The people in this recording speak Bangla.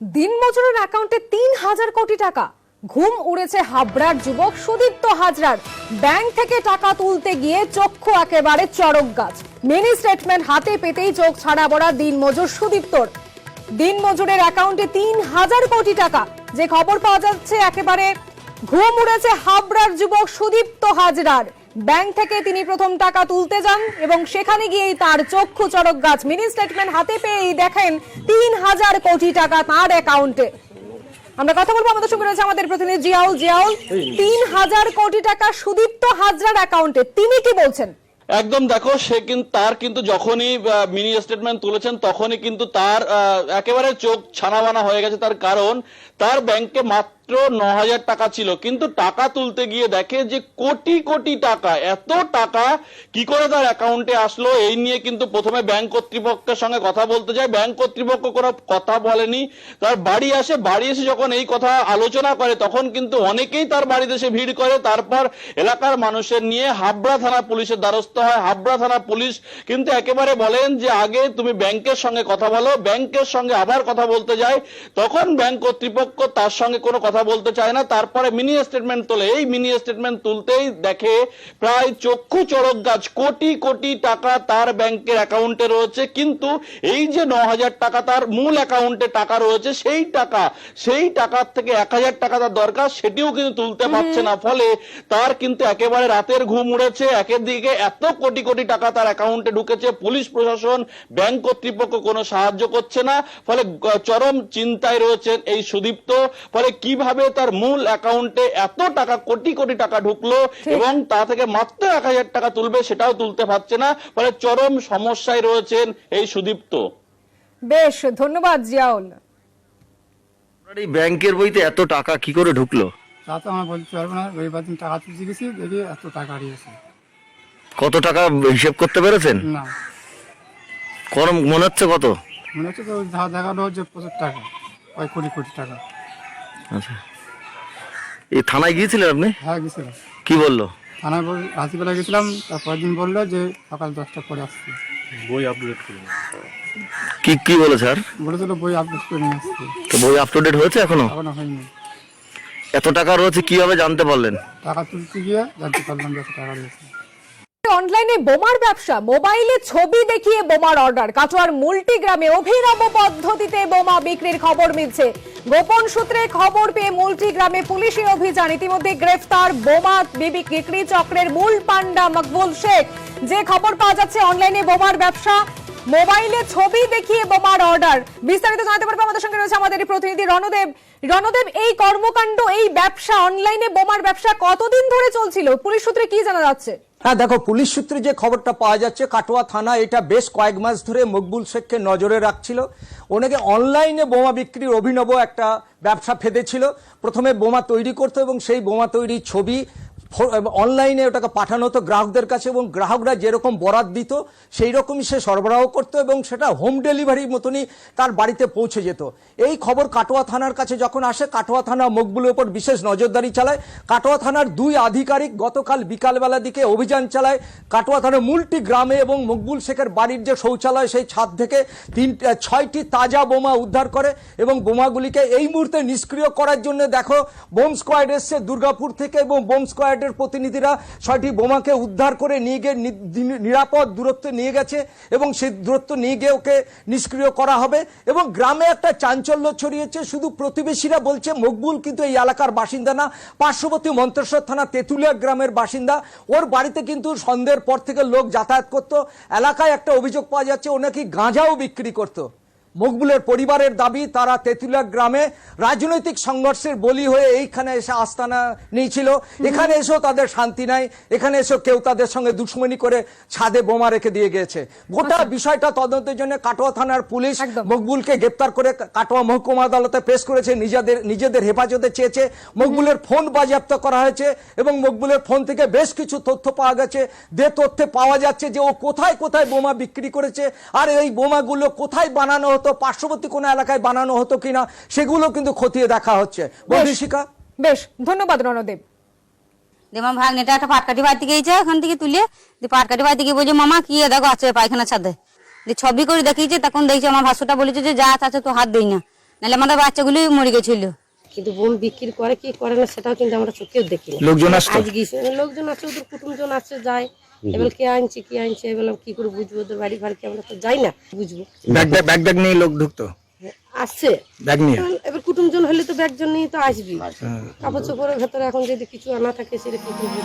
দিনমজুরের অ্যাকাউন্টে ৩,০০০ কোটি টাকা। ঘুম উড়েছে হাবড়ার যুবক সুদীপ্ত হাজরার। ব্যাংক থেকে টাকা তুলতে গিয়ে চক্ষু একেবারে চড়ক গাছ। মিনি স্টেটমেন্ট হাতে পেতেই চোখ ছাড়া পড়া দিনমজুর সুদীপ্তর। দিনমজুরের অ্যাকাউন্টে ৩,০০০ কোটি টাকা, যে খবর পাওয়া যাচ্ছে একেবারে ঘুম উড়েছে হাবড়ার যুবক সুদীপ্ত হাজরার। ব্যাংক থেকে তিনি প্রথম টাকা তুলতে যান এবং সেখানে গিয়েই তার চক্ষু চড়ক গাছ। মিনি স্টেটমেন্ট হাতে পেয়েই দেখেন ৩,০০০ কোটি টাকা তার অ্যাকাউন্টে। আমরা কথা বলবো, আমাদের সঙ্গে রয়েছে আমাদের প্রতিনিধি জিয়াউল। জিয়াউল, ৩,০০০ কোটি টাকা সুদীপ্ত হাজরার অ্যাকাউন্টে, তিনি কি বলছেন? একদম দেখো, সে কিন্তু তার কিন্তু যখনই মিনি স্টেটমেন্ট তুলেছেন তখনই কিন্তু তার একেবারে চোখ ছানাবানা হয়ে গেছে। তার কারণ তার ব্যাংকে মাত্র ৯,০০০ টাকা ছিল, কিন্তু টাকা তুলতে গিয়ে দেখে যে কোটি কোটি টাকা। এত টাকা কি করে তার অ্যাকাউন্টে আসলো, এই নিয়ে কিন্তু প্রথমে ব্যাংক কর্তৃপক্ষের সঙ্গে কথা বলতে যায়। ব্যাংক কর্তৃপক্ষ কোনো কথা বলেনি। তার বাড়ি আসে, বাড়ি এসে যখন এই কথা আলোচনা করে তখন কিন্তু অনেকেই তার বাড়িতে এসে ভিড় করে। তারপর এলাকার মানুষের নিয়ে হাবড়া থানা পুলিশের দ্বারস্থ হয়। হাবড়া থানা পুলিশ কিন্তু একেবারে বলেন যে আগে তুমি ব্যাংকের সঙ্গে কথা বলো। ব্যাংকের সঙ্গে আবার কথা বলতে যায়, তখন ব্যাংক কর্তৃপক্ষ তার সঙ্গে কোনো কথা বলতে চায় না। তারপরে মিনি স্টেটমেন্ট তোলে। এই মিনি স্টেটমেন্ট তুলতেই দেখে প্রায় চক্ষু চড়ক গাছ, কোটি কোটি টাকা তার ব্যাংকের অ্যাকাউন্টে রয়েছে। কিন্তু এই যে ৯,০০০ টাকা তার মূল অ্যাকাউন্টে টাকা রয়েছে, সেই টাকার থেকে ১,০০০ টাকা তার দরকার, সেটিও কিন্তু তুলতে পারছে না। ফলে তার কিন্তু একেবারে রাতের ঘুম উড়েছে। একের দিকে এত কোটি কোটি টাকা তার অ্যাকাউন্টে ঢুকেছে, পুলিশ প্রশাসন ব্যাংক কর্তৃপক্ষ কোনো সাহায্য করছে না। ফলে চরম চিন্তায় রয়েছেন এই সুদীপ্ত। ফলে কিভাবে তার মূল অ্যাকাউন্টে এত টাকা, কোটি কোটি টাকা ঢুকলো এবং তা থেকে মাত্র ১,০০০ টাকা তুলবে, সেটাও তুলতে পারছে না। ফলে চরম সমস্যায় রয়েছেন এই সুদীপ্ত। বেশ, ধন্যবাদ জিয়াউল। এই ব্যাংকের বইতে এত টাকা কি করে ঢুকলো তা তো আমার বলতে পারবো না। রবিবার দিন টাকা তুলতে গেছি, দেখি এত টাকা হারিয়েছে। কত টাকা হিসেব করতে পেরেছেন? না, কোন মনে হচ্ছে কত? মনে হচ্ছে তো যা দেখালো যে প্রচুর টাকা, কয়েক কোটি কোটি টাকা। আচ্ছা, এই থানায় গিয়েছিলেন আপনি? হ্যাঁ, গেছিলাম। কি বললো? থানায় রাত্রিবেলা গেছিলাম, তারপরের দিন বললো যে সকাল 10টার পরে আসছি। বই আপডেট করুন। কি কি বলে স্যার? বলেছিল বই আপডেট করে নিয়ে আসছি, তো বই আপডেট হয়েছে এখনো? এখনো হয়নি। এত টাকা রয়েছে কিভাবে জানতে পারলেন? টাকা তুলতে গিয়ে জানতে পারলাম যে এত টাকা রয়েছে। অনলাইনে বোমার ব্যবসা, মোবাইলে ছবি দেখিয়ে বোমার অর্ডার। কাটোয়ার মুলটি গ্রামে অভিনব পদ্ধতিতে বোমা বিক্রির খবর মিলছে। গোপন সূত্রে খবর পেয়ে মুলটি গ্রামে পুলিশি অভিযান। ইতিমধ্যে গ্রেফতার বোমা বিক্রি চক্রের মূল পান্ডা মকবুল শেখ। যে খবর পাওয়া যাচ্ছে অনলাইনে বোমার ব্যবসা, মোবাইলে ছবি দেখিয়ে বোমার অর্ডার। বিস্তারিত জানাতে পারবো, আমাদের সঙ্গে রয়েছে আমাদের প্রতিনিধি রণদেব। রণদেব, এই কর্মকাণ্ড, এই ব্যবসা, অনলাইনে বোমার ব্যবসা কতদিন ধরে চলছিল? পুলিশ সূত্রে কি জানা যাচ্ছে? হ্যাঁ দেখো, পুলিশ সূত্রে যে খবরটা পাওয়া যাচ্ছে, কাটোয়া থানা এটা বেশ কয়েক মাস ধরে মকবুল শেখকে নজরে রাখছিল। ওনাকে অনলাইনে বোমা বিক্রির অভিনব একটা ব্যবসা ফেদেছিল। প্রথমে বোমা তৈরি করতো এবং সেই বোমা তৈরির ছবি অনলাইনে ওটাকে পাঠানো হতো গ্রাহকদের কাছে, এবং গ্রাহকরা যেরকম বরাত দিত সেই রকমই সে সরবরাহ করতো এবং সেটা হোম ডেলিভারির মতনই তার বাড়িতে পৌঁছে যেত। এই খবর কাটোয়া থানার কাছে যখন আসে, কাটোয়া থানা মকবুলের উপর বিশেষ নজরদারি চালায়। কাটোয়া থানার 2 আধিকারিক গতকাল বিকালবেলা দিকে অভিযান চালায় কাটোয়া থানার মুলটি গ্রামে, এবং মকবুল শেখের বাড়ির যে শৌচালয় সেই ছাদ থেকে 6টি তাজা বোমা উদ্ধার করে এবং বোমাগুলিকে এই মুহূর্তে নিষ্ক্রিয় করার জন্য দেখো বোম স্কোয়াড এসছে দুর্গাপুর থেকে, এবং বোম স্কোয়াড প্রতিনিধিরা 6টি বোমাকে উদ্ধার করে নিয়ে গিয়ে নিরাপদ দূরত্বে নিয়ে গেছে এবং সেই দূরত্ব নিয়ে গিয়ে ওকে নিষ্ক্রিয় করা হবে। এবং গ্রামে একটা চাঞ্চল্য ছড়িয়েছে। শুধু প্রতিবেশীরা বলছে মকবুল কিন্তু এই এলাকার বাসিন্দা না, পার্শ্ববর্তী মন্তেশ্বর থানা তেঁতুলিয়া গ্রামের বাসিন্দা। ওর বাড়িতে কিন্তু সন্ধ্যের পর থেকে লোক যাতায়াত করত। এলাকায় একটা অভিযোগ পাওয়া যাচ্ছে ও নাকি গাঁজাও বিক্রি করত। মকবুলের পরিবারের দাবি তারা তেঁতুলিয়া গ্রামে রাজনৈতিক সংঘর্ষের বলি হয়ে এইখানে এসে আস্তানা নিয়েছিল। এখানে এসেও তাদের শান্তি নাই, এখানে এসেও কেউ তাদের সঙ্গে দুশ্মনী করে ছাদে বোমা রেখে দিয়ে গিয়েছে। গোটা বিষয়টা তদন্তের জন্য কাটোয়া থানার পুলিশ মকবুলকে গ্রেপ্তার করে কাটোয়া মহকুমা আদালতে পেশ করেছে, নিজেদের হেফাজতে চেয়েছে। মকবুলের ফোন বাজেয়াপ্ত করা হয়েছে এবং মকবুলের ফোন থেকে বেশ কিছু তথ্য পাওয়া গেছে। যে তথ্যে পাওয়া যাচ্ছে যে ও কোথায় কোথায় বোমা বিক্রি করেছে আর এই বোমাগুলো কোথায় বানানো হতো, পার্শ্ববর্তী কোন এলাকায় বানানো হতো কিনা, সেগুলো কিন্তু খতিয়ে দেখা হচ্ছে। বন্ধুশিকা, বেশ, ধন্যবাদ রণদেব। আমার ভাগ্নেটা একটা পাটকাঠি বাড়িতে গিয়েছে, ওখান থেকে তুলে পাটকাঠি বাড়িতে গিয়ে বলছে মামা কি দেখো আছে পায়খানা ছাদে, ছবি করে দেখিয়েছে। তখন দেখছি আমার ভাসুটা বলেছে যে যা আছে তো হাত দেই না। নাহলে আমাদের বাচ্চাগুলি মরে গেছিল। কিন্তু বোম বিক্রি করে কি করে না সেটাও কিন্তু আমরা চোখেও দেখি না। লোকজন আসতো? আজকে লোকজন আছে, ওদের কুটুমজন আছে, যায়। এবার কে আনছে কি আনছে এবার কি করে বুঝবো? ওদের বাড়ি কি আমরা তো যাই না, বুঝবো। ব্যাগ নিয়ে লোক ঢুকতো? আসছে ব্যাগ নিয়ে। এবার কুটুমজন হলে তো ব্যাগজন নিয়ে তো আসবি। কাপড় চোপড়ের ভেতরে এখন যদি কিছু আনা থাকে সেটা কি করে বুঝবো?